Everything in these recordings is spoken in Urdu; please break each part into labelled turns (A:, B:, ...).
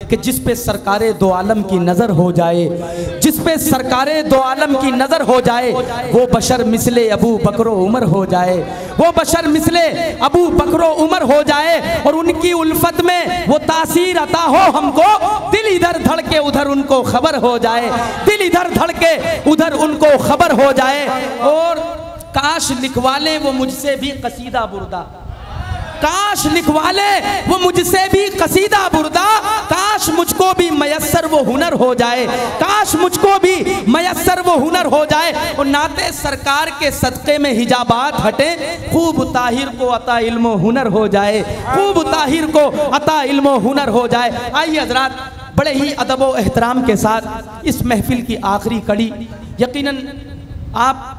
A: کہ جس پہ سرکار دو عالم کی نظر ہو جائے، جس پہ سرکار دو عالم کی نظر ہو جائے، وہ بشر مثل ابو بکر و عمر ہو جائے، وہ بشر مثل ابو بکر و عمر ہو جائے، اور ان کی الفت میں وہ تاثیر عطا ہو ہم کو، دل ادھر دھڑ کے ادھر ان کو خبر ہو جائے، دل ادھر دھڑ کے ادھر ان کو خبر ہو جائے۔ اور کاش لکھوا لیں وہ مجھ سے بھی قصیدہ بردہ، کاش لکھوا لیں وہ مجھ سے بھی قصیدہ بردہ، کاش مجھ کو بھی میسر وہ ہنر ہو جائے، کاش مجھ کو بھی میسر وہ ہنر ہو جائے، اور نعت سرکار کے صدقے میں حجابات ہٹیں، خوب طاہر کو عطا علم و ہنر ہو جائے، خوب طاہر کو عطا علم و ہنر ہو جائے۔ آئیے حضرات، بڑے ہی ادب و احترام کے ساتھ اس محفل کی آخری کڑی، یقیناً آپ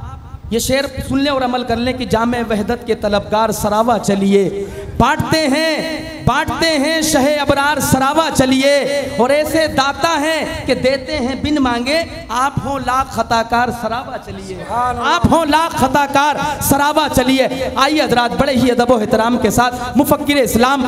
A: یہ شعر سن لیں اور عمل کر لیں کہ جامع وحدت کے طلبگار سراوا چلیے، بانٹتے ہیں شہ ابرار سراوا چلیے، اور ایسے داتا ہیں کہ دیتے ہیں بن مانگے، آپ ہوں لاکھ خطاکار سراوا چلیے، آپ ہوں لاکھ خطاکار سراوا چلیے۔ آئیے حضرات، بڑے ہی ادب و احترام کے ساتھ مفکر اسلام،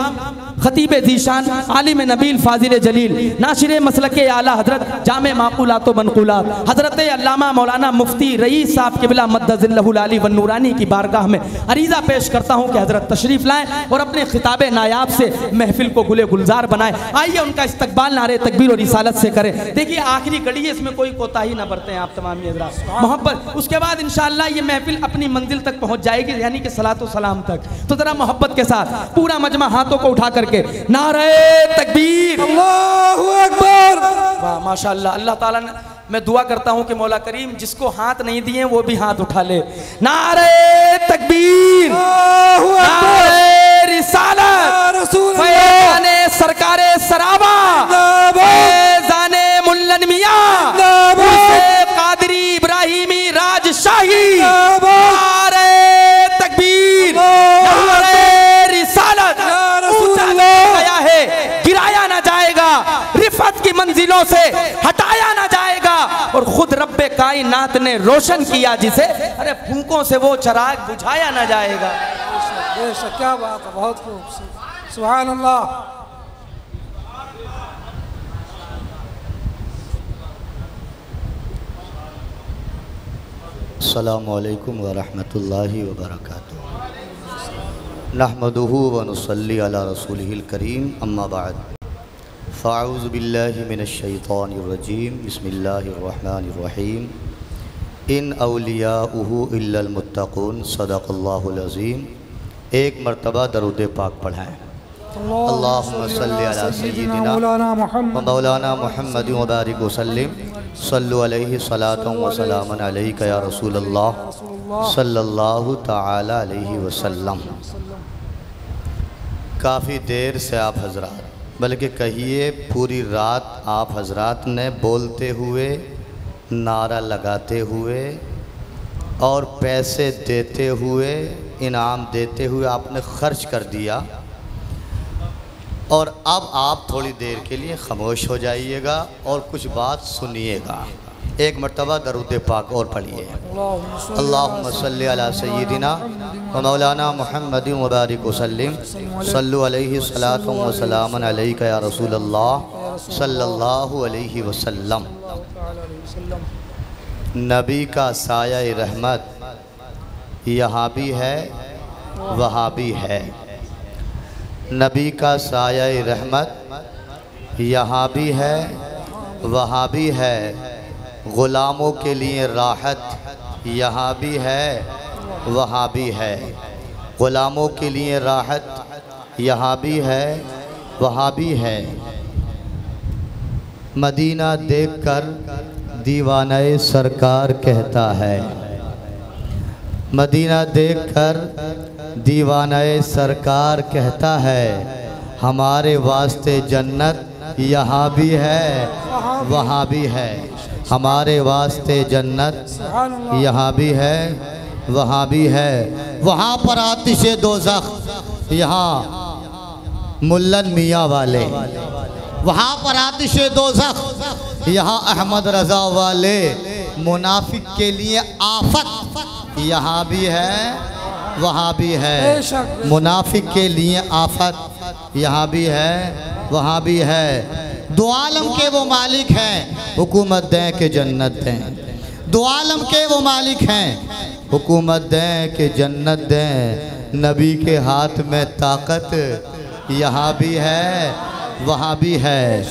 A: خطیب ذیشان، عالم نبیل، فاضل جلیل، ناشر مسلک اعلیٰ حضرت جامع معقولات و منقولات، حضرت علامہ مولانا مفتی رئیس صاحب قبلہ مدد ذلہ العالی والنورانی کی بارگاہ میں عریضہ پیش کرتا ہوں کہ حضرت تشریف لائیں اور اپنے خطاب نایاب سے محفل کو گلے گلزار بنائیں۔ آئیے ان کا استقبال نعرے تکبیر اور رسالت سے کریں۔ دیکھیے آخری کڑی ہے، اس میں کوئی کوتاہی نہ برتیں آپ تمام حضرات، محبت۔ اس کے بعد انشاءاللہ یہ محفل اپنی منزل تک پہنچ جائے گی، یعنی کہ صلاۃ و سلام تک، تو ذرا محبت کے ساتھ پورا مجمع ہاتھوں کو اٹھا کر کے نعرہ تکبیر، اللہ اکبر، واہ ماشاءاللہ۔ اللہ تعالیٰ نے، میں دعا کرتا ہوں کہ مولا کریم جس کو ہاتھ نہیں دیے وہ بھی ہاتھ اٹھا لے۔ نعرہ تکبیر، نعرہ رسالت، فیضان سرکار سراوا، فیضان ملن میاں، قادری ابراہیمی راج شاہی، نعرہ تکبیر، نعرہ رسالت، اونچا گیا ہے گرایا نہ جائے گا، رفعت کی منزلوں سے ہٹایا نہ جائے گا، اور خود رب کائنات نے روشن کیا جسے، ارے پھونکوں سے وہ چراغ بجھایا نہ جائے گا۔
B: بے شک، کیا بات ہے، بہت خوب، سبحان اللہ۔
C: السلام علیکم ورحمۃ اللہ وبرکاتہ۔ نحمدہ ونصلی علی رسولہ الکریم، اما بعد، فاعوذ باللہ من الشیطان الرجیم، بسم اللہ الرحمن الرحیم، ان اولیاؤہ الا المتقون، صدق اللہ العظیم۔ ایک مرتبہ درود پاک پڑھائیں۔ اللہم صلی علی سیدنا و مولانا محمد وبارک وسلم، صلو علیہ صلاۃ و سلام علیک یا رسول اللہ صلی اللہ تعالی علیہ وسلم۔ کافی دیر سے آپ حضرات، بلکہ کہیے پوری رات آپ حضرات نے بولتے ہوئے، نعرہ لگاتے ہوئے اور پیسے دیتے ہوئے، انعام دیتے ہوئے آپ نے خرچ کر دیا، اور اب آپ تھوڑی دیر کے لیے خاموش ہو جائیے گا اور کچھ بات سنیے گا۔ ایک مرتبہ درود پاک اور پڑھیے۔ اللہم صلی علی سیدنا و مولانا محمد وبارک وسلم، صلو علیہ صلاۃ و سلام علیک یا رسول اللہ صلی اللہ علیہ وسلم۔ نبی کا سایہ رحمت یہاں بھی ہے وہاں بھی ہے، نبی کا سایہ رحمت یہاں بھی ہے وہاں بھی ہے، غلاموں کے لیے راحت یہاں بھی ہے وہاں بھی ہے، غلاموں کے لیے راحت یہاں بھی ہے وہاں بھی ہے۔ مدینہ دیکھ کر دیوانہ سرکار کہتا ہے، مدینہ دیکھ کر دیوانہ سرکار کہتا ہے، ہمارے واسطے جنت یہاں بھی ہے وہاں بھی ہے، ہمارے واسطے جنت یہاں بھی ہے وہاں بھی ہے۔ وہاں پر آتش دوزخ، یہاں ملن میاں والے، وہاں پر آتش دوزخ، یہاں احمد رضا والے، منافق کے لیے آفت یہاں بھی ہے وہاں بھی ہے، منافق کے لیے آفت یہاں بھی ہے وہاں بھی ہے۔ دو عالم کے وہ مالک ہیں حکومت دیں کہ جنت دیں دو عالم کے وہ مالک ہیں حکومت دیں کہ جنت دیں نبی کے ہاتھ میں طاقت یہاں بھی ہے وہاں بھی ہے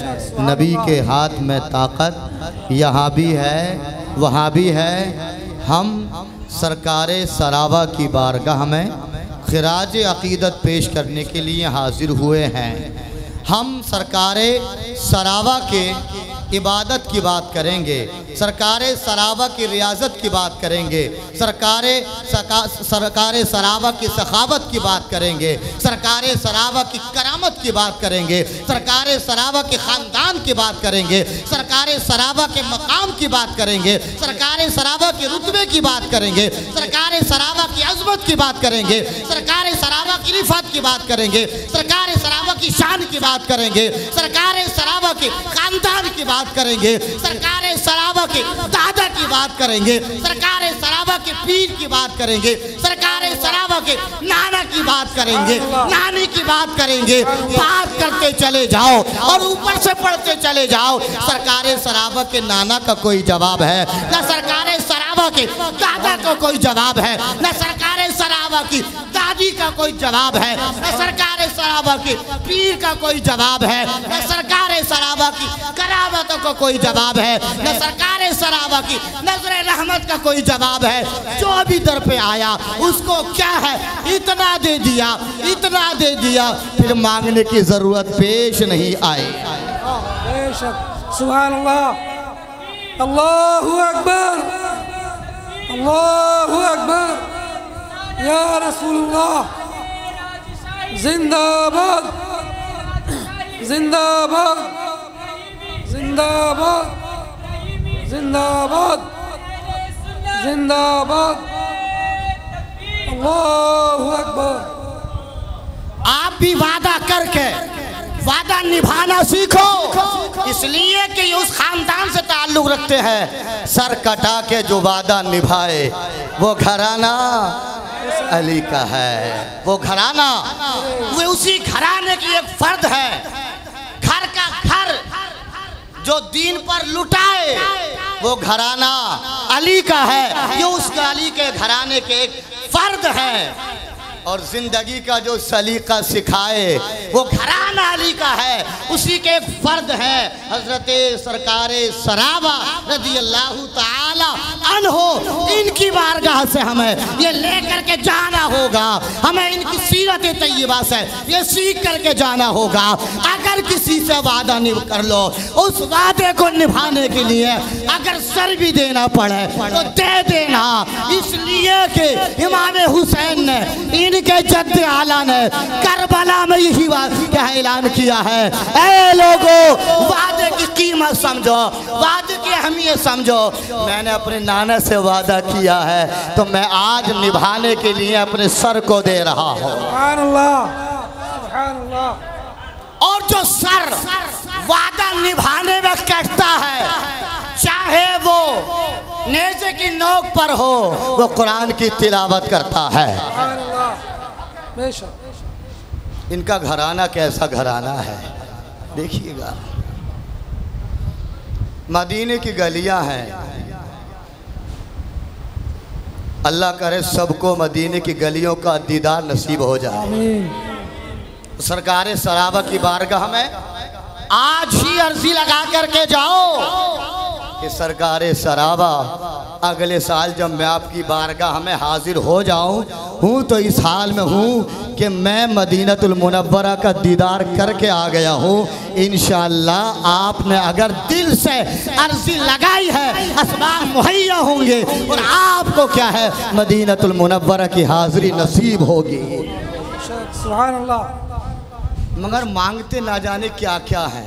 C: نبی کے ہاتھ میں طاقت یہاں بھی ہے وہاں بھی ہے ہم سرکار سراوا کی بارگاہ میں خراج عقیدت پیش کرنے کے لیے حاضر ہوئے ہیں ہم سرکار سراوا کے عبادت کی بات کریں گے سرکار سراوا کی ریاضت کی بات کریں گے سرکار سراوا کی سخاوت کی بات کریں گے سرکار سراوا کی کرامت کی بات کریں گے سرکار سراوا کے خاندان کی بات کریں گے سرکار سراوا کے مقام کی بات کریں گے سرکار سراوا کے رتبے کی بات کریں گے سرکار سراوا کی عظمت کی بات کریں گے سرکار سراوا کی رفعت کی بات کریں گے سرکار سراوا کی شان کی بات کریں گے سرکار سراوا کے خاندان کی بات کریں گے سرکار سراوا کے دادا کی بات کریں گے سرکار سراوا کے پیر کی بات کریں گے سرکار سراوا کے نانا کی بات کریں گے نانی کی بات کریں گے بات کرتے چلے جاؤ اور اوپر سے پڑھتے چلے جاؤ سرکار سراوا کے نانا کا کوئی جواب ہے نہ سرکار سراوا کے دادا کا کوئی جواب ہے نہ سرکار سراوا کی دادی کا کوئی جواب ہے نہ سرکار سراوا کے پیر کا کوئی جواب ہے نہ سرکار سراوا کی کرامتوں کا کوئی جواب ہے نہ سرکار سراوا کی نظر رحمت کا کوئی جواب ہے جو بھی در پہ آیا اس کو کیا ہے اتنا دے دیا پھر مانگنے کی ضرورت پیش نہیں آئی
B: بے شک سبحان اللہ اللہ اکبر اللہ اکبر یا رسول اللہ زندہ باد زندہ باد زندہ باد زندہ باد زندہ باد اللہ اکبر
C: آپ بھی وعدہ کر کے وعدہ نبھانا سیکھو اس لیے کہ یہ اس خاندان سے تعلق رکھتے ہیں سر کٹا کے جو وعدہ نبھائے وہ گھرانہ علی کا ہے وہ گھرانہ وہ اسی گھرانے کی ایک فرد ہے گھر کا گھر جو دین پر لٹائے وہ گھرانہ علی کا ہے یہ اس علی کے گھرانے کے ایک فرد ہے اور زندگی کا جو سلیقہ سکھائے وہ گھرانہ علی کا ہے اسی کے ایک فرد ہے حضرت سرکار سراوا رضی اللہ تعالی عنہ ان کی بارگاہ سے ہمیں یہ لے کر کے جانا ہوگا ہمیں ان کی سیرت طیبہ سے یہ سیکھ کر کے جانا ہوگا اگر کسی سے وعدہ نہیں کر لو اس وعدے کو نبھانے کے لیے اگر سر بھی دینا پڑے تو دے دینا اس لیے کہ امام حسین نے ان کے جد اعلیٰ نے کربلا میں یہی اعلان کیا ہے اے لوگو وعدے کی قیمت سمجھو وعدے کی اہمیت سمجھو میں نے اپنے نانا سے وعدہ کیا ہے تو میں آج نبھانے کے لیے اپنے سر کو دے رہا ہوں
B: سبحان اللہ
C: اور جو سر وعدہ نبھانے میں کٹتا ہے چاہے وہ نیزے کی نوک پر ہو وہ قرآن کی تلاوت کرتا ہے
B: سبحان اللہ بے شک
C: ان کا گھرانہ کیسا گھرانہ ہے دیکھیے گا مدینے کی گلیاں ہیں اللہ کرے سب کو مدینے کی گلیوں کا دیدار نصیب ہو جائے
B: آمین
C: سرکار سراوا کی بارگاہ میں آج ہی عرضی لگا کر کے جاؤ کہ سرکار سراوا اگلے سال جب میں آپ کی بارگاہ میں حاضر ہو جاؤں ہوں تو اس حال میں ہوں کہ میں مدینہ المنورہ کا دیدار کر کے آ گیا ہوں انشاءاللہ آپ نے اگر دل سے عرضی لگائی ہے اسباب مہیا ہوں گے اور آپ کو کیا ہے مدینہ المنورہ کی حاضری نصیب ہوگی
B: سبحان اللہ
C: مگر مانگتے نہ جانے کیا کیا ہے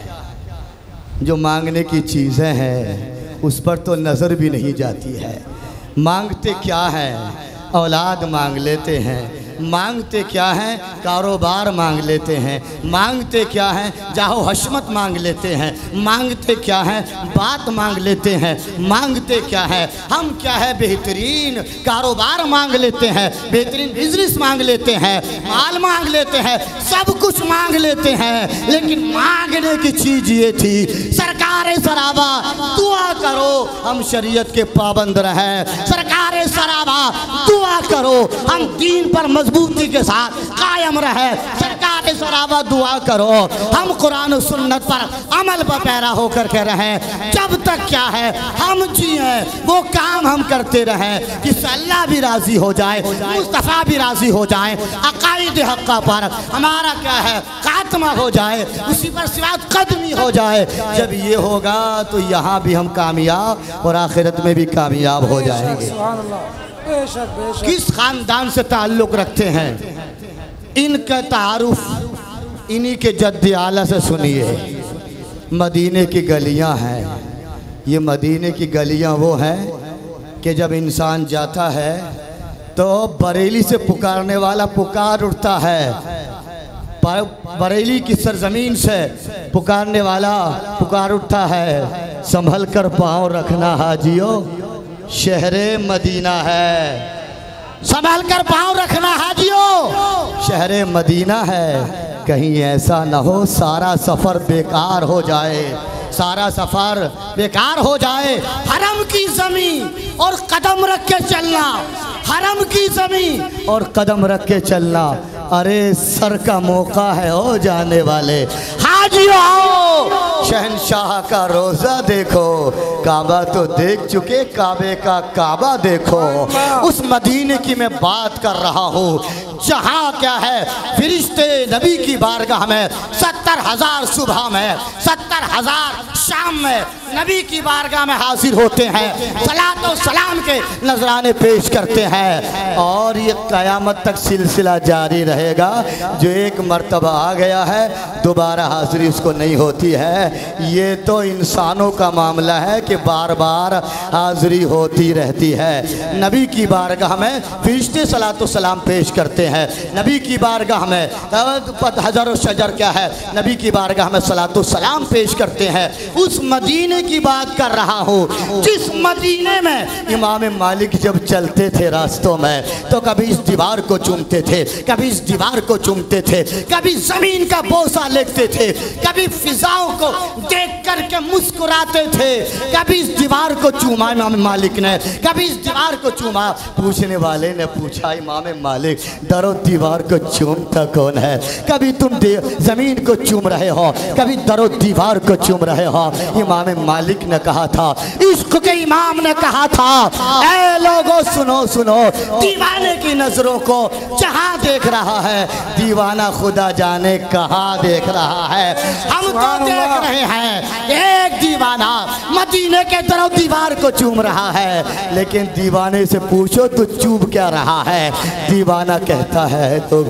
C: جو مانگنے کی چیزیں ہیں اس پر تو نظر بھی نہیں جاتی ہے مانگتے کیا ہے اولاد مانگ لیتے ہیں مانگتے کیا ہیں؟ کاروبار مانگ لیتے ہیں، مانگتے کیا ہیں؟ جاہو حشمت مانگ لیتے ہیں، مانگتے کیا ہیں؟ بات مانگ لیتے ہیں، مانگتے کیا ہے؟ ہم کیا ہے؟ بہترین کاروبار مانگ لیتے ہیں، بہترین بزنس مانگ لیتے ہیں، مال مانگ لیتے ہیں، سب کچھ مانگ لیتے ہیں، لیکن مانگنے کی چیز یہ تھی سرکار سرابہ دعا کرو ہم شریعت کے پابند رہیں، سرکار سرابہ دعا کرو ہم دین پر مضبوطی کے ساتھ قائم رہیں، سرکار سرابہ دعا کرو ہم قرآن و سنت پر عمل پر پیرا ہو کر کے رہیں، جب تک کیا ہے ہم جیئیں وہ کام ہم کرتے رہیں جس سے اللہ بھی راضی ہو جائے، مصطفیٰ بھی راضی ہو جائیں، عقائد حقہ پر ہمارا کیا ہے خاتمہ ہو جائے، اسی پر صراط قدمی ہو جائے۔ جب یہ ہوگا تو یہاں بھی ہم کامیاب اور آخرت میں بھی کامیاب ہو جائیں گے۔
B: سبحان اللہ، بے شک بے شک۔
C: کس خاندان سے تعلق رکھتے ہیں؟ ان کا تعارف انہی کے جد اعلیٰ سے سنیے۔ مدینے کی گلیاں ہیں، یہ مدینے کی گلیاں وہ ہیں کہ جب انسان جاتا ہے تو بریلی سے پکارنے والا پکار اٹھتا ہے، بریلی کی سرزمین سے پکارنے والا پکار اٹھتا ہے، سنبھل کر پاؤں رکھنا حاجیو شہر مدینہ ہے، سنبھل کر پاؤں رکھنا حاجیو شہر مدینہ ہے، کہیں ایسا نہ ہو سارا سفر بیکار ہو جائے، سارا سفر بیکار ہو جائے۔ حرم کی زمین اور قدم رکھ کے چلنا، حرم کی زمین اور قدم رکھ کے چلنا، ارے سر کا موقع ہے او جانے والے، حاجیو آؤ شہنشاہ کا روزہ دیکھو، کعبہ تو دیکھ چکے کعبے کا کعبہ دیکھو۔ اس مدینے کی میں بات کر رہا ہوں جہاں کیا ہے فرشتے نبی کی بارگاہ میں 70,000 صبح میں 70,000 شام میں نبی کی بارگاہ میں حاضر ہوتے ہیں، صلاۃ و سلام کے نذرانے پیش کرتے ہیں، اور یہ قیامت تک سلسلہ جاری رہے گا۔ جو ایک مرتبہ آ گیا ہے دوبارہ حاضری اس کو نہیں ہوتی ہے، یہ تو انسانوں کا معاملہ ہے کہ بار بار حاضری ہوتی رہتی ہے۔ نبی کی بارگاہ میں فرشتے صلاۃ و سلام پیش کرتے ہیں، نبی کی بارگاہ میں حجر و شجر کیا ہے نبی کی بارگاہ میں صلاۃ و سلام پیش کرتے ہیں۔ اس مدینے کی بات کر رہا ہوں جس مدینے میں امام مالک جب چلتے تھے راستوں میں تو کبھی اس دیوار کو چومتے تھے، کبھی اس دیوار کو چومتے تھے، کبھی زمین کا بوسہ لیتے تھے، کبھی فضاؤں کو دیکھ کر کے مسکراتے تھے، کبھی اس دیوار کو چوما امام مالک نے، کبھی اس دیوار کو چوما۔ پوچھنے والے نے پوچھا امام مالک در و دیوار کو چومتا کون ہے؟ کبھی تم زمین کو چوم رہے ہو، کبھی در و دیوار کو چوم رہے ہو۔ امام مالک نے کہا تھا، عشق کے امام نے کہا تھا، اے لوگوں سنو سنو، دیوانے کی نظروں کو جہاں دیکھ رہا ہے دیوانہ خدا جانے کہاں دیکھ رہا ہے۔ ہم تو دیکھ رہے ہیں ایک دیوانہ مدینے کے در و دیوار کو چوم رہا ہے، لیکن دیوانے سے پوچھو تو چوم کیا رہا ہے؟ دیوانہ کہتا ہے تو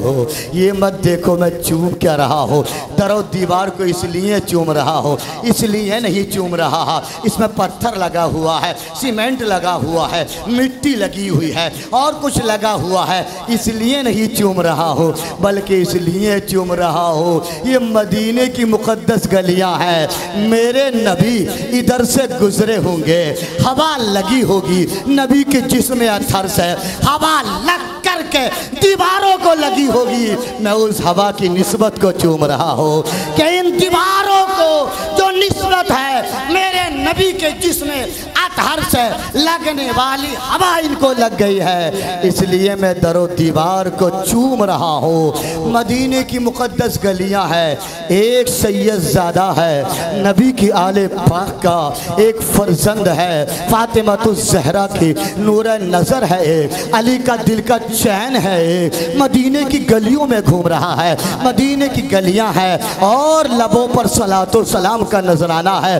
C: یہ مت دیکھو میں چوم کیا رہا ہوں، در و دیوار کو اس لیے چوم رہا ہوں، اس لیے نہیں چوم رہا، اس میں پتھر لگا ہوا ہے، سیمنٹ لگا ہوا ہے، مٹی لگی ہوئی ہے اور کچھ لگا ہوا ہے، اس لیے نہیں چوم رہا ہوں بلکہ اس لیے چوم رہا ہوں یہ مدینے کی مقدس گلیاں ہیں، میرے نبی ادھر سے گزرے ہوں گے، ہوا لگی ہوگی نبی کے جسم اطہر سے، ہوا لگ کر کے دیواروں کو لگی ہوگی، میں اس ہوا کی نسبت کو چوم رہا ہوں کہ ان دیواروں کو جو نسبت ہے میرے نبی کے جسم اطہر سے لگنے والی ہوا ان کو لگ گئی ہے، اس لیے میں در و دیوار کو چوم رہا ہوں۔ مدینے کی مقدس گلیاں ہیں، ایک سید زادہ ہے نبی کی آل پاک کا ایک فرزند ہے، فاطمہ الزہرا کی نور نظر ہے، ایک علی کا دل کا چین ہے، ایک مدینے کی گلیوں میں گھوم رہا ہے، مدینے کی گلیاں ہیں اور لبوں پر صلاۃ و سلام کا نذرانہ ہے،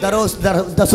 C: 10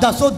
C: 10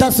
C: 10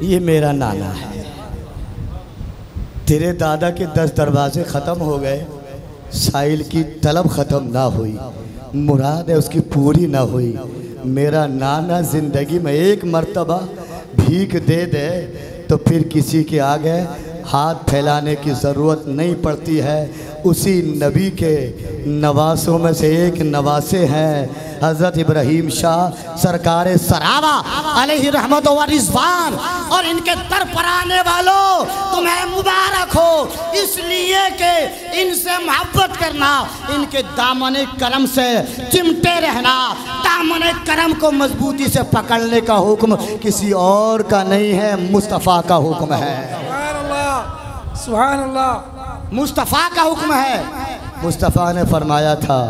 C: یہ میرا نانا ہے، تیرے دادا کے 10 دروازے ختم ہو گئے، سائل کی طلب ختم نہ ہوئی، مراد ہے اس کی پوری نہ ہوئی، میرا نانا زندگی میں ایک مرتبہ بھیک دے دے تو پھر کسی کے آگے ہاتھ پھیلانے کی ضرورت نہیں پڑتی ہے۔ اسی نبی کے نواسوں میں سے ایک نواسے ہیں حضرت ابراہیم شاہ سرکار سراوا علیہ رحمت و رضوان، اور ان کے در پر آنے والوں تمہیں مبارک ہو، اس لیے کہ ان سے محبت کرنا، ان کے دامن کرم سے چمٹے رہنا، دامن کرم کو مضبوطی سے پکڑنے کا حکم کسی اور کا نہیں ہے، مصطفیٰ کا حکم ہے۔
B: سبحان اللہ،
C: مصطفیٰ کا حکم ہے۔ مصطفیٰ نے فرمایا تھا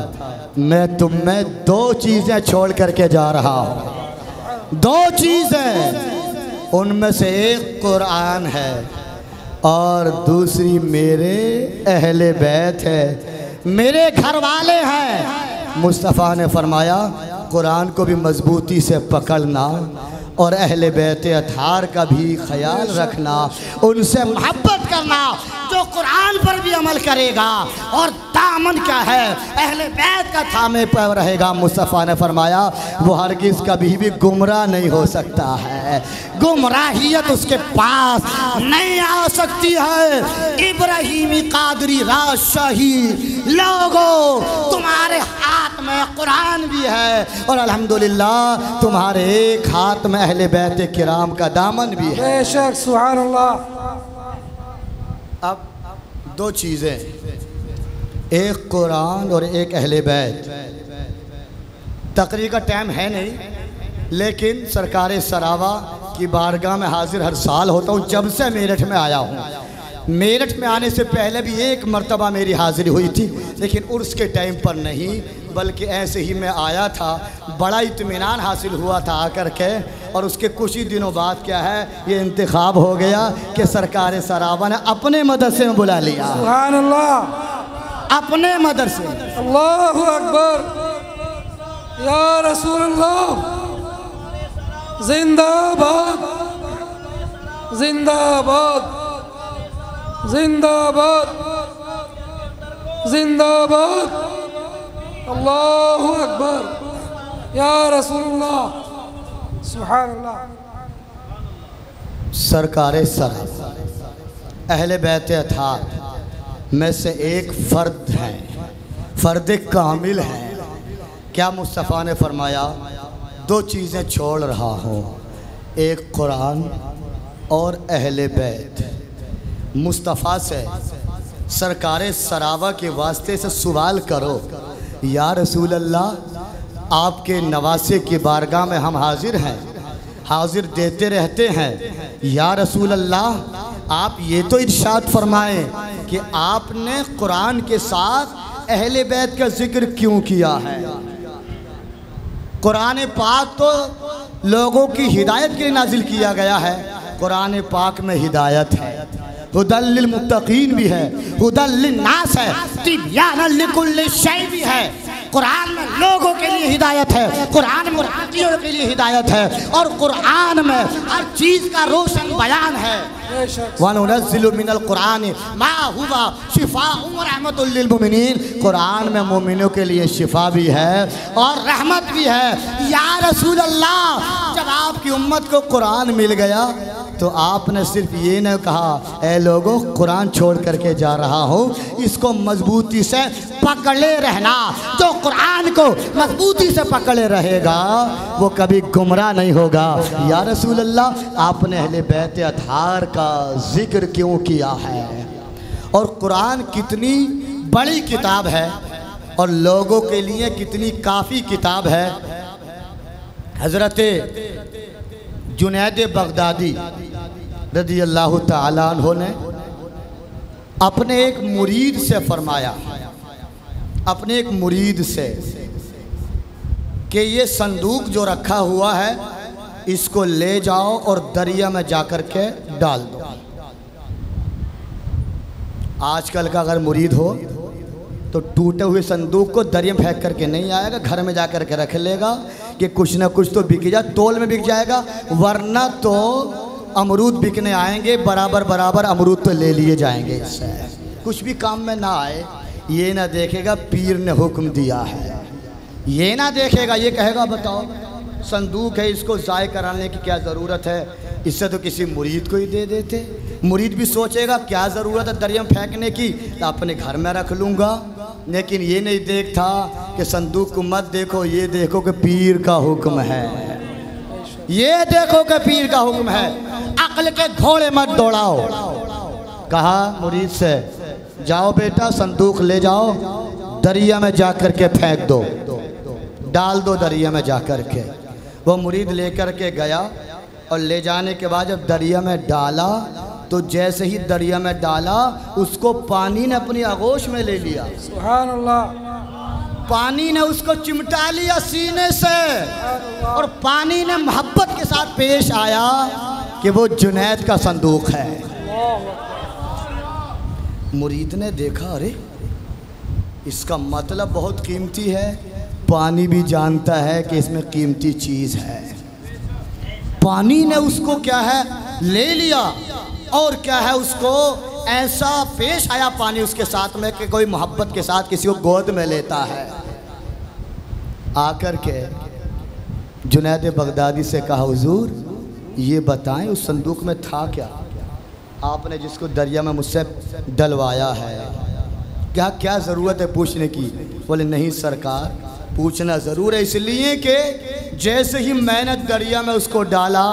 C: میں تم میں 2 چیزیں چھوڑ کر کے جا رہا ہوں، 2 چیزیں، ان میں سے ایک قرآن ہے اور دوسری میرے اہل بیت ہے، میرے گھر والے ہیں۔ مصطفیٰ نے فرمایا قرآن کو بھی مضبوطی سے پکڑنا اور اہل بیت اطہار کا بھی خیال رکھنا، ان سے محبت کرنا، جو قرآن پر بھی عمل کرے گا اور دامن کیا ہے اہل بیت کا تھامے پر رہے گا۔ مصطفیٰ نے فرمایا وہ ہرگز کبھی بھی گمراہ نہیں ہو سکتا ہے، گمراہیت اس کے پاس نہیں آ سکتی ہے۔ ابراہیمی قادری راجشاہی لوگو، تمہارے ہاتھ میں قرآن بھی ہے اور الحمدللہ تمہارے ایک ہاتھ میں اہل بیت کرام کا دامن بھی ہے۔
B: بے شک، سبحان اللہ۔
C: اب 2 چیزیں، ایک قرآن اور ایک اہل بیت۔ تقریر کا ٹائم ہے نہیں، لیکن سرکار سراوا کی بارگاہ میں حاضر ہر سال ہوتا ہوں، جب سے میرٹھ میں آیا ہوں۔ میرٹھ میں آنے سے پہلے بھی ایک مرتبہ میری حاضری ہوئی تھی، لیکن عرس کے ٹائم پر نہیں، بلکہ ایسے ہی میں آیا تھا، بڑا اطمینان حاصل ہوا تھا آ کر کے، اور اس کے کچھ ہی دنوں بعد کیا ہے یہ انتخاب ہو گیا کہ سرکار سراوا نے اپنے مدرسے میں بلا لیا،
B: سبحان اللہ،
C: اپنے مدرسے۔
B: اللہ اکبر، یا رسول اللہ، زندہ باد، زندہ باد، زندہ باد، زندہ باد، اللہ اکبر، یا رسول اللہ، سبحان اللہ۔
C: سرکار سراوا اہل بیت اطہار میں سے ایک فرد ہیں، فرد کامل ہیں۔ کیا مصطفیٰ نے فرمایا 2 چیزیں چھوڑ رہا ہوں، ایک قرآن اور اہل بیت۔ مصطفیٰ سے سرکار سراوا کے واسطے سے سوال کرو، یا رسول اللہ آپ کے نواسے کی بارگاہ میں ہم حاضر ہیں، حاضر دیتے رہتے ہیں، یا رسول اللہ آپ یہ تو ارشاد فرمائیں کہ آپ نے قرآن کے ساتھ اہل بیت کا ذکر کیوں کیا ہے؟ قرآن پاک تو لوگوں کی ہدایت کے لیے نازل کیا گیا ہے، قرآن پاک میں ہدایت ہے، ہدی للمتقین بھی ہے، ہدی للناس ہے، تبیان لکل شیء بھی ہے۔ قرآن میں لوگوں کے لیے ہدایت ہے، قرآن میں مرادیوں کے لیے ہدایت ہے، اور قرآن میں ہر چیز کا روشن بیان ہے۔ وَنُنَزِّلُ مِنَ الْقُرْآنِ مَا هُوَ شِفَاءٌ وَرَحْمَةٌ لِّلْمُؤْمِنِينَ، قرآن میں مومنوں کے لیے شفا بھی ہے اور رحمت بھی ہے۔ یا رسول اللہ جب آپ کی امت کو قرآن مل گیا تو آپ نے صرف یہ نہ کہا اے لوگوں قرآن چھوڑ کر کے جا رہا ہوں، اس کو مضبوطی سے پکڑے رہنا، جو قرآن کو مضبوطی سے پکڑے رہے گا وہ کبھی گمراہ نہیں ہوگا۔ یا رسول اللہ آپ نے اہل بیت اطہار کا ذکر کیوں کیا ہے؟ اور قرآن کتنی بڑی کتاب ہے اور لوگوں کے لیے کتنی کافی کتاب ہے۔ حضرت جنید بغدادی رضی اللہ تعالیٰ عنہ نے اپنے ایک مرید سے فرمایا، اپنے ایک مرید سے، کہ یہ صندوق جو رکھا ہوا ہے اس کو لے جاؤ اور دریا میں جا کر کے ڈال دو۔ آج کل کا اگر مرید ہو تو ٹوٹے ہوئے صندوق کو دریا میں پھینک کر کے نہیں آئے گا، گھر میں جا کر کے رکھ لے گا کہ کچھ نہ کچھ تو بک جائے، تول میں بک جائے گا، ورنہ تو امرود بکنے آئیں گے، برابر برابر امرود تو لے لیے جائیں گے اس سے، کچھ بھی کام میں نہ آئے۔ یہ نہ دیکھے گا پیر نے حکم دیا ہے، یہ نہ دیکھے گا، یہ کہے گا بتاؤ صندوق ہے، اس کو ضائع کرانے کی کیا ضرورت ہے، اس سے تو کسی مرید کو ہی دے دیتے۔ مرید بھی سوچے گا کیا ضرورت ہے دریا میں پھینکنے کی، تو اپنے گھر میں رکھ لوں گا۔ لیکن یہ نہیں دیکھتا کہ صندوق کو مت دیکھو، یہ دیکھو کہ پیر کا حکم ہے، یہ دیکھو کہ پیر کا حکم ہے۔ عقل کے گھوڑے مت دوڑاؤ۔ کہا مرید سے جاؤ بیٹا صندوق لے جاؤ، دریا میں جا کر کے پھینک دو، ڈال دو دریا میں جا کر کے۔ وہ مرید لے کر کے گیا اور لے جانے کے بعد جب دریا میں ڈالا تو جیسے ہی دریا میں ڈالا اس کو پانی نے اپنی آغوش میں لے لیا،
B: سبحان اللہ،
C: پانی نے اس کو چمٹا لیا سینے سے، اور پانی نے محبت کے ساتھ پیش آیا کہ وہ جنید کا صندوق ہے۔ مرید نے دیکھا ارے اس کا مطلب بہت قیمتی ہے، پانی بھی جانتا ہے کہ اس میں قیمتی چیز ہے۔ پانی نے اس کو کیا ہے لے لیا، اور کیا ہے اس کو ایسا پیش آیا پانی اس کے ساتھ میں کہ کوئی محبت کے ساتھ کسی کو گود میں لیتا ہے۔ آ کر کے جنید بغدادی سے کہا حضور یہ بتائیں اس صندوق میں تھا کیا، آپ نے جس کو دریا میں مجھ سے ڈلوایا ہے، کیا ضرورت ہے پوچھنے کی؟ بولے نہیں سرکار پوچھنا ضرور ہے، اس لیے کہ جیسے ہی میں نے دریا میں اس کو ڈالا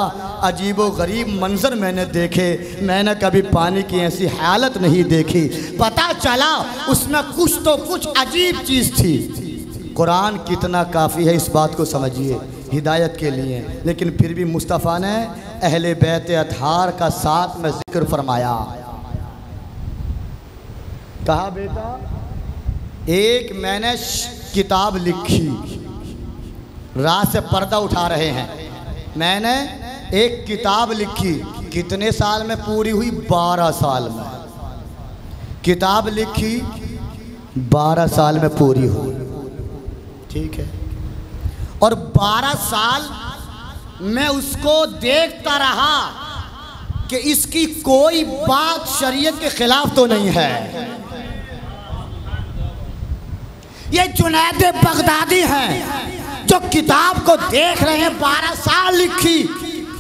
C: عجیب و غریب منظر میں نے دیکھے، میں نے کبھی پانی کی ایسی حالت نہیں دیکھی، پتہ چلا اس میں کچھ تو کچھ عجیب چیز تھی۔ قرآن کتنا کافی ہے اس بات کو سمجھیے ہدایت کے لیے، لیکن پھر بھی مصطفیٰ نے اہل بیت اطہار کا ساتھ میں ذکر فرمایا۔ کہا بیٹا ایک میں نے کتاب لکھی، رات سے پردہ اٹھا رہے ہیں، میں نے ایک کتاب لکھی، کتنے سال میں پوری ہوئی؟ 12 سال میں کتاب لکھی، 12 سال میں پوری ہوئی، ٹھیک ہے، اور 12 سال میں اس کو دیکھتا رہا کہ اس کی کوئی بات شریعت کے خلاف تو نہیں ہے۔ یہ جنید بغدادی ہیں جو کتاب کو دیکھ رہے ہیں، 12 سال لکھی،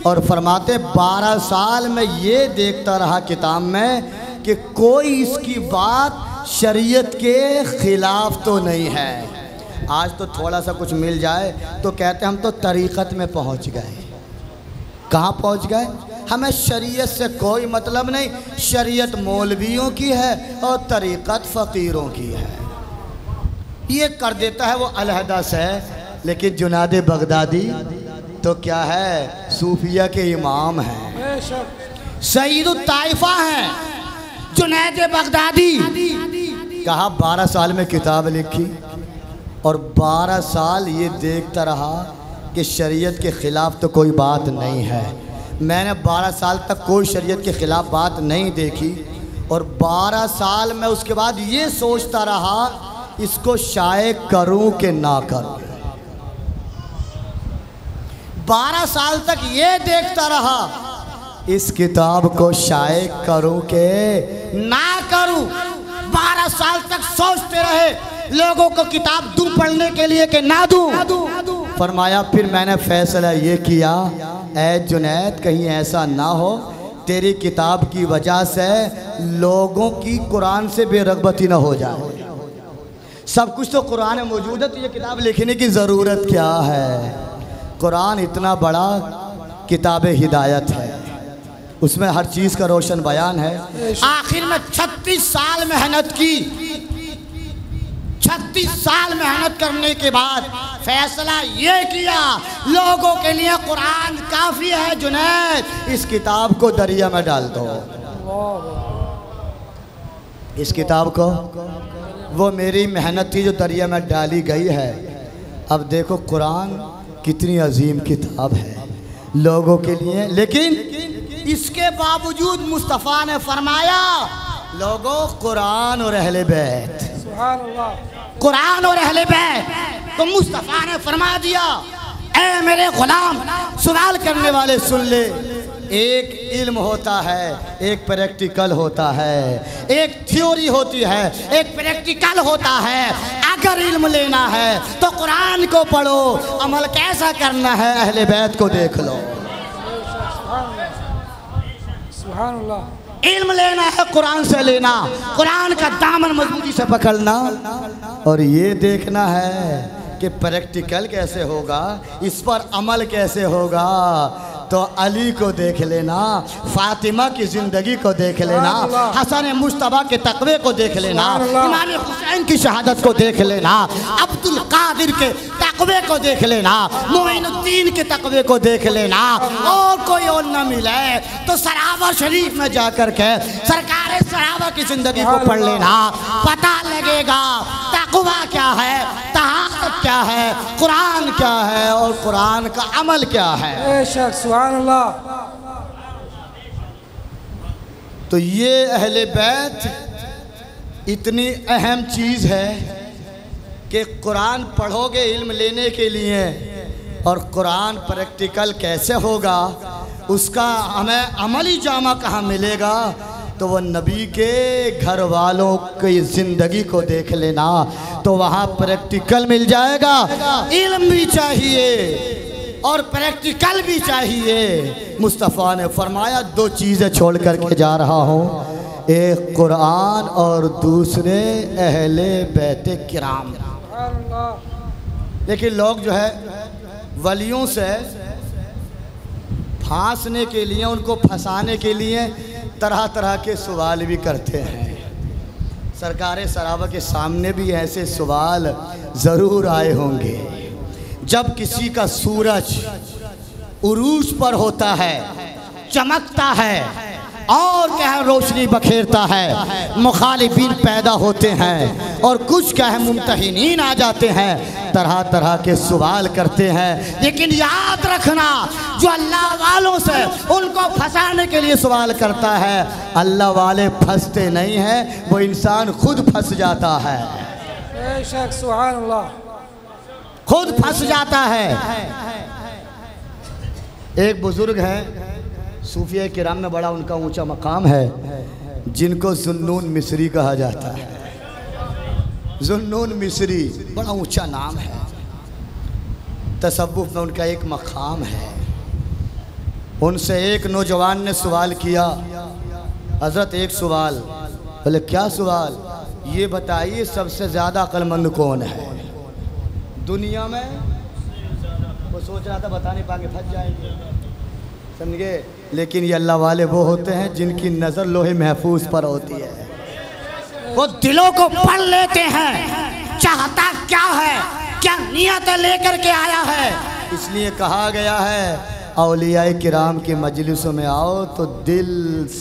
C: اور فرماتے 12 سال میں یہ دیکھتا رہا کتاب میں کہ کوئی اس کی بات شریعت کے خلاف تو نہیں ہے۔ آج تو تھوڑا سا کچھ مل جائے تو کہتے ہیں ہم تو طریقت میں پہنچ گئے۔ کہاں پہنچ گئے؟ ہمیں شریعت سے کوئی مطلب نہیں، شریعت مولویوں کی ہے اور طریقت فقیروں کی ہے، یہ کر دیتا ہے وہ علیحدہ سے۔ لیکن جنید بغدادی تو کیا ہے صوفیہ کے امام ہیں، سید الطائفہ ہیں جنید بغدادی۔ کہا 12 سال میں کتاب لکھی اور 12 سال یہ دیکھتا رہا کہ شریعت کے خلاف تو کوئی بات نہیں ہے۔ میں نے 12 سال تک کوئی شریعت کے خلاف بات نہیں دیکھی، اور 12 سال میں اس کے بعد یہ سوچتا رہا اس کو شائع کروں کہ نہ کروں۔ 12 سال تک یہ دیکھتا رہا اس کتاب کو شائع کروں کہ نہ کروں۔ 12 سال تک سوچتے رہے لوگوں کو کتاب دوں پڑھنے کے لیے کہ نہ دوں۔ فرمایا پھر میں نے فیصلہ یہ کیا اے جنید کہیں ایسا نہ ہو تیری کتاب کی وجہ سے لوگوں کی قرآن سے بے رغبتی نہ ہو جائے۔ سب کچھ تو قرآن میں موجود ہے، تو یہ کتاب لکھنے کی ضرورت کیا ہے؟ قرآن اتنا بڑا کتاب ہدایت ہے، اس میں ہر چیز کا روشن بیان ہے۔ آخر میں 36 سال محنت کی، 36 سال محنت کرنے کے بعد فیصلہ یہ کیا لوگوں کے لیے قرآن کافی ہے، جنید اس کتاب کو دریا میں ڈال دو۔ اس کتاب کو، وہ میری محنت تھی جو دریا میں ڈالی گئی ہے۔ اب دیکھو قرآن کتنی عظیم کتاب ہے لوگوں کے لیے، لیکن اس کے باوجود مصطفیٰ نے فرمایا لوگوں قرآن اور اہل بیت،
B: سبحان اللہ،
C: قرآن اور اہل بیت، تو مصطفیٰ نے فرما دیا اے میرے غلام، سوال کرنے والے سن لے، ایک علم ہوتا ہے، ایک پریکٹیکل ہوتا ہے، ایک تھیوری ہوتی ہے، ایک پریکٹیکل ہوتا ہے۔ اگر علم لینا ہے تو قرآن کو پڑھو، عمل کیسا کرنا ہے اہل بیت کو دیکھ لو۔
B: سبحان اللہ۔
C: علم لینا ہے قرآن سے لینا، قرآن کا دامن مضبوطی سے پکڑنا، اور یہ دیکھنا ہے کہ پریکٹیکل کیسے ہوگا، اس پر عمل کیسے ہوگا۔ تو علی کو دیکھ لینا، فاطمہ کی زندگی کو دیکھ لینا، حسن مجتبیٰ کے تقوی کو دیکھ لینا، امام حسین کی شہادت کو دیکھ لینا، عبد القادر کے تقوی کو دیکھ لینا، معین الدین کے تقوی کو دیکھ لینا، اور کوئی اور نہ ملے تو سراوا شریف میں جا کر کے سرکار سراوا کی زندگی کو پڑھ لینا، پتہ لگے گا تقوی کیا ہے، طہارت کیا ہے، قرآن کیا ہے، اور قرآن کا عمل کیا ہے۔
B: بے شک سبحان اللہ۔
C: تو یہ اہل بیت اتنی اہم چیز ہے کہ قرآن پڑھو گے علم لینے کے لیے، اور قرآن پریکٹیکل کیسے ہوگا، اس کا ہمیں عملی جامہ کہاں ملے گا، تو وہ نبی کے گھر والوں کی زندگی کو دیکھ لینا، تو وہاں پریکٹیکل مل جائے گا۔ علم بھی چاہیے اور پریکٹیکل بھی چاہیے۔ مصطفیٰ نے فرمایا دو چیزیں چھوڑ کر کے جا رہا ہوں، ایک قرآن اور دوسرے اہل بیت کرام۔ لیکن لوگ جو ہے ولیوں سے پھانسنے کے لیے، ان کو پھنسانے کے لیے طرح طرح کے سوال بھی کرتے ہیں۔ سرکار سراوا کے سامنے بھی ایسے سوال ضرور آئے ہوں گے۔ جب کسی کا سورج عروج پر ہوتا ہے، چمکتا ہے اور کہیں روشنی بکھیرتا ہے، مخالفین پیدا ہوتے ہیں اور کچھ کہیں ممتحنین آ جاتے ہیں، طرح طرح کے سوال کرتے ہیں، لیکن یاد رکھنا جو اللہ والوں سے ان کو پھنسانے کے لیے سوال کرتا ہے، اللہ والے پھنستے نہیں ہیں، وہ انسان خود پھنس جاتا ہے۔
B: بے شک سبحان اللہ۔
C: خود پھنس جاتا ہے۔ ایک بزرگ ہیں صوفیہ کرام میں بڑا ان کا اونچا مقام ہے، جن کو ذوالنون مصری کہا جاتا ہے۔ ذوالنون مصری بڑا اونچا نام ہے، تصوف میں ان کا ایک مقام ہے۔ ان سے ایک نوجوان نے سوال کیا، حضرت ایک سوال، بولے کیا سوال؟ یہ بتائیے سب سے زیادہ عقل مند کون ہے دنیا میں؟ وہ سوچ رہا تھا بتا نہیں پائیں گے، پھنس جائیں گے، سمجھ گئے؟ لیکن یہ اللہ والے وہ ہوتے ہیں جن کی نظر لوح محفوظ پر ہوتی ہے، وہ دلوں کو پڑھ لیتے ہیں، چاہتا کیا ہے، کیا نیت لے کر کے آیا ہے۔ اس لیے کہا گیا ہے اولیاء کرام کی مجلسوں میں آؤ تو دل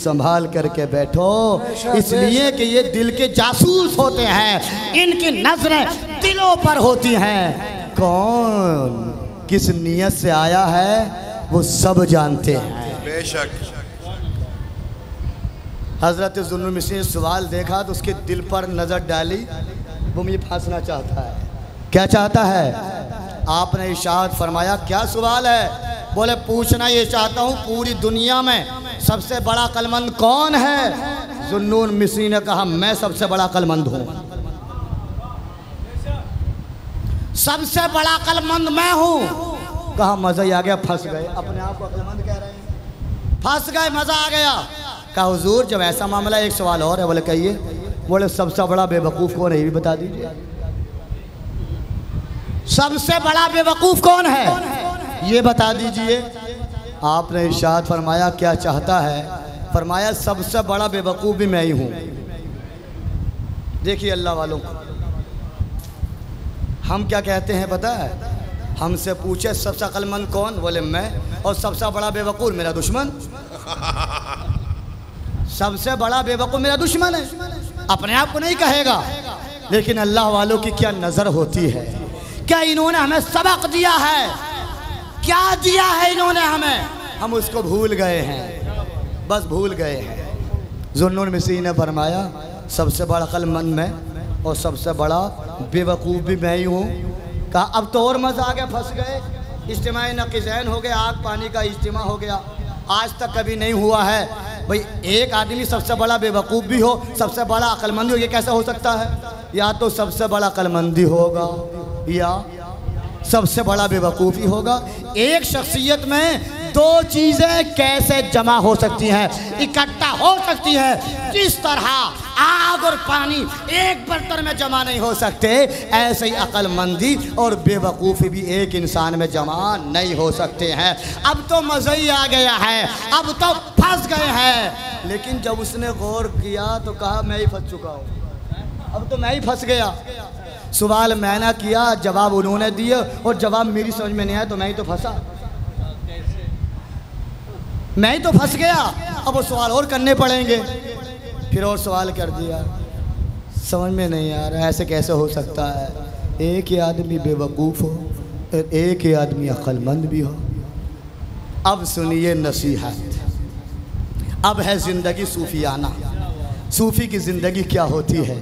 C: سنبھال کر کے بیٹھو، اس لیے کہ یہ دل کے جاسوس ہوتے ہیں، ان کی نظریں دلوں پر ہوتی ہیں، کون کس نیت سے آیا ہے وہ سب جانتے ہیں۔
D: بے شک۔
C: حضرت ذوالنون مصری نے سوال دیکھا تو اس کے دل پر نظر ڈالی، وہ مجھے پھانسنا چاہتا ہے۔ کیا چاہتا ہے؟ آپ نے ارشاد فرمایا کیا سوال ہے؟ بولے پوچھنا یہ چاہتا ہوں پوری دنیا میں سب سے بڑا عقل مند کون ہے؟ ذوالنون مصری نے کہا میں سب سے بڑا عقل مند ہوں، سب سے بڑا عقل مند میں ہوں۔ کہا مزہ ہی آ گیا، پھنس گئے، اپنے آپ کو عقل مند کہہ رہے ہیں، پھنس گئے، مزہ آ گیا۔ کہا حضور جب ایسا معاملہ ایک سوال اور ہے، بولے کہیے۔ بولے سب سے بڑا بے وقوف کون ہے یہ بھی بتا دیجیے۔ سب سے بڑا بے وقوف کون ہے یہ بتا دیجئے۔ آپ نے ارشاد فرمایا کیا چاہتا ہے؟ فرمایا سب سے بڑا بے وقوف بھی میں ہی ہوں۔ دیکھیے اللہ والوں کو ہم کیا کہتے ہیں پتہ ہے؟ ہم سے پوچھے سب سے عقل مند کون؟ بولے میں، اور سب سے بڑا بے وقوف میرا دشمن۔ سب سے بڑا بے وقوف میرا دشمن ہے، اپنے آپ کو نہیں کہے گا، لیکن اللہ والوں کی کیا نظر ہوتی ہے، کیا انہوں نے ہمیں سبق دیا ہے، کیا دیا ہے انہوں نے ہمیں، ہم اس کو بھول گئے ہیں، بس بھول گئے ہیں۔ ذوالنون مصری نے فرمایا سب سے بڑا عقل مند میں اور سب سے بڑا بے وقوف بھی میں ہی ہوں۔ کہا اب تو اور مزہ آ گیا، پھنس گئے، اجتماع نقیضین ہو گیا، آگ پانی کا اجتماع ہو گیا۔ آج تک کبھی نہیں ہوا ہے. بھئی ایک آدمی سب سے بڑا بے وقوف بھی ہو, سب سے بڑا عقل مند ہو, یہ کیسے ہو سکتا ہے؟ یا تو سب سے بڑا عقل مندی ہوگا یا سب سے بڑا بے وقوفی ہوگا. ایک شخصیت میں دو چیزیں کیسے جمع ہو سکتی ہیں, اکٹھا ہو سکتی ہیں؟ جس طرح آگ اور پانی ایک برتن میں جمع نہیں ہو سکتے, ایسے ہی عقل مندی اور بے وقوفی بھی ایک انسان میں جمع نہیں ہو سکتے ہیں. اب تو مزہ ہی آ گیا ہے, اب تو پھنس گئے ہیں. لیکن جب اس نے غور کیا تو کہا میں ہی پھنس چکا ہوں, اب تو میں ہی پھنس گیا. سوال میں نے کیا, جواب انہوں نے دیے, اور جواب میری سمجھ میں نہیں آیا تو میں ہی تو پھنسا, میں ہی تو پھنس گیا. اب وہ سوال اور کرنے پڑیں گے. پھر اور سوال کر دیا, سمجھ میں نہیں آ رہا ایسے کیسے ہو سکتا ہے, ایک ہی آدمی بے وقوف ہو اور ایک ہی آدمی عقل مند بھی ہو. اب سنیے نصیحت, اب ہے زندگی صوفیانہ. صوفی کی زندگی کیا ہوتی ہے,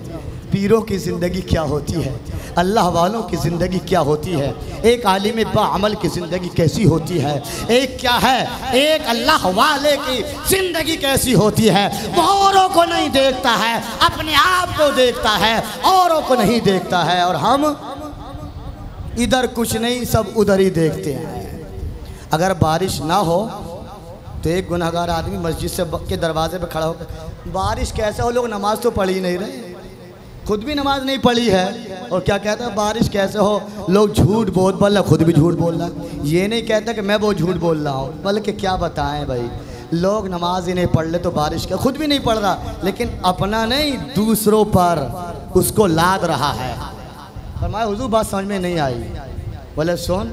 C: پیروں کی زندگی کیا ہوتی ہے, اللہ والوں کی زندگی کیا ہوتی ہے, ایک عالم باعمل کی زندگی کیسی ہوتی ہے, ایک کیا ہے, ایک اللہ والے کی زندگی کیسی ہوتی ہے. وہ اوروں کو نہیں دیکھتا ہے, اپنے آپ کو دیکھتا ہے, اوروں کو نہیں دیکھتا ہے. اور ہم ادھر کچھ نہیں, سب ادھر ہی دیکھتے ہیں. اگر بارش نہ ہو تو ایک گنہگار آدمی مسجد سے کے دروازے پہ کھڑا ہو, بارش کیسے ہو, لوگ نماز تو پڑھ ہی نہیں رہے, خود بھی نماز نہیں پڑھی ہے, اور کیا کہتا ہے بارش کیسے ہو, لوگ جھوٹ بہت بول رہا, خود بھی جھوٹ بول رہا. یہ نہیں کہتا کہ میں بہت جھوٹ بول رہا ہوں, بلکہ کیا بتائیں بھائی, لوگ نماز ہی نہیں پڑھ لے تو بارش کا, خود بھی نہیں پڑھ رہا, لیکن اپنا نہیں دوسروں پر اس کو لاد رہا ہے. فرمایا حضور بات سمجھ میں نہیں آئی. بولے سن,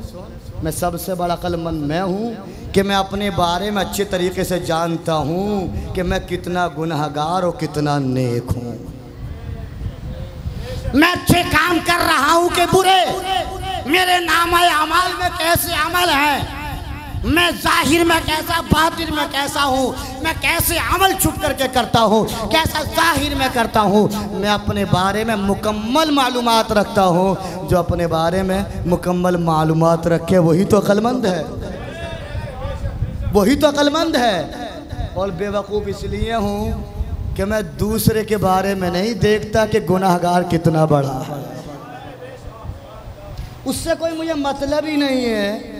C: میں سب سے بڑا عقل مند میں ہوں کہ میں اپنے بارے میں اچھے طریقے سے جانتا ہوں کہ میں کتنا گنہگار اور کتنا نیک ہوں. میں اچھے کام کر رہا ہوں کہ برے, میرے نامہ اعمال میں کیسے عمل ہیں, میں ظاہر میں کیسا, باطن میں کیسا ہوں, میں کیسے عمل چھپ کر کے کرتا ہوں, کیسا ظاہر میں کرتا ہوں. میں اپنے بارے میں مکمل معلومات رکھتا ہوں. جو اپنے بارے میں مکمل معلومات رکھے وہی تو عقل مند ہے, وہی تو عقل مند ہے. اور بے وقوف اس لیے ہوں کہ میں دوسرے کے بارے میں نہیں دیکھتا کہ گناہگار کتنا بڑا ہے, اس سے کوئی مجھے مطلب ہی نہیں ہے.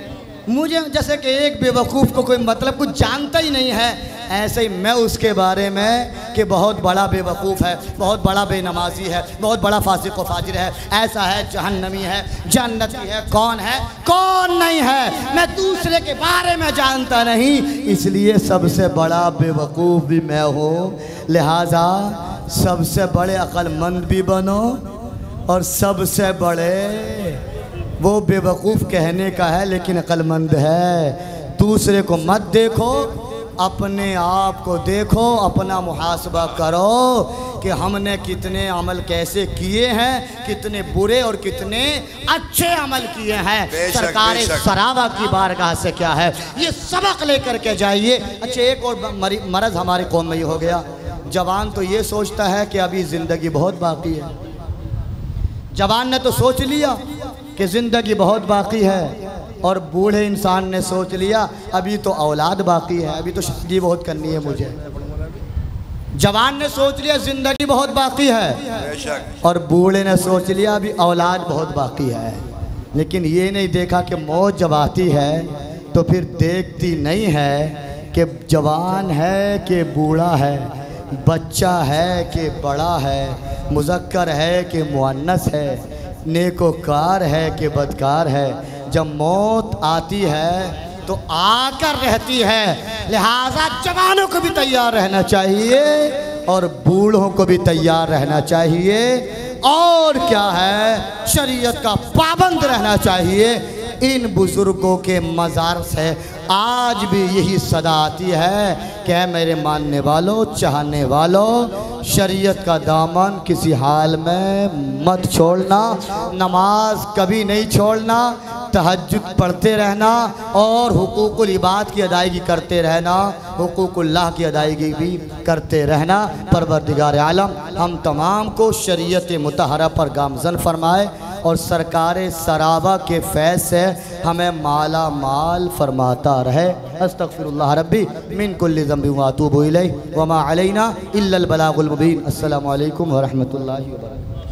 C: مجھے جیسے کہ ایک بے وقوف کو کوئی مطلب کچھ جانتا ہی نہیں ہے, ایسے ہی میں اس کے بارے میں کہ بہت بڑا بے وقوف ہے, بہت بڑا بے نمازی ہے, بہت بڑا فاسق و فاجر ہے, ایسا ہے, جہنمی ہے, جنتی ہے, کون ہے کون نہیں ہے, میں دوسرے کے بارے میں جانتا نہیں, اس لیے سب سے بڑا بے وقوف بھی میں ہوں. لہٰذا سب سے بڑے عقل مند بھی بنو, اور سب سے بڑے وہ بے وقوف کہنے کا ہے لیکن عقل مند ہے. دوسرے کو مت دیکھو, اپنے آپ کو دیکھو, اپنا محاسبہ کرو کہ ہم نے کتنے عمل کیسے کیے ہیں, کتنے برے اور کتنے اچھے عمل کیے ہیں. سرکار سراوا کی بارگاہ سے کیا ہے, یہ سبق لے کر کے جائیے. اچھا ایک اور مرض ہماری قوم میں یہ ہو گیا, جوان تو یہ سوچتا ہے کہ ابھی زندگی بہت باقی ہے. جوان نے تو سوچ لیا کہ زندگی بہت باقی ہے, اور بوڑھے انسان نے سوچ لیا ابھی تو اولاد باقی ہے, ابھی تو شادی بہت کرنی ہے مجھے. جوان نے سوچ لیا زندگی بہت باقی ہے, اور بوڑھے نے سوچ لیا ابھی اولاد بہت باقی ہے. لیکن یہ نہیں دیکھا کہ موت جب آتی ہے تو پھر دیکھتی نہیں ہے کہ جوان ہے کہ بوڑھا ہے, بچہ ہے کہ بڑا ہے, مذکر ہے کہ مؤنث ہے, نیکوکار ہے کہ بدکار ہے. جب موت آتی ہے تو آ کر رہتی ہے. لہٰذا جوانوں کو بھی تیار رہنا چاہیے اور بوڑھوں کو بھی تیار رہنا چاہیے, اور کیا ہے شریعت کا پابند رہنا چاہیے. ان بزرگوں کے مزار سے آج بھی یہی صدا آتی ہے کہ اے میرے ماننے والوں, چاہنے والوں, شریعت کا دامن کسی حال میں مت چھوڑنا, نماز کبھی نہیں چھوڑنا, تہجد پڑھتے رہنا, اور حقوق العباد کی ادائیگی کرتے رہنا, حقوق اللہ کی ادائیگی بھی کرتے رہنا. پروردگار عالم ہم تمام کو شریعت مطہرہ پر گامزن فرمائے. اور سرکار سرابہ کے فیض سے ہمیں مالا مال فرماتا رہے۔ استغفر اللہ ربی من کل ذنب واتوب الیہ وما علینا الا البلاغ المبین۔ السلام علیکم ورحمۃ اللہ وبرکاتہ۔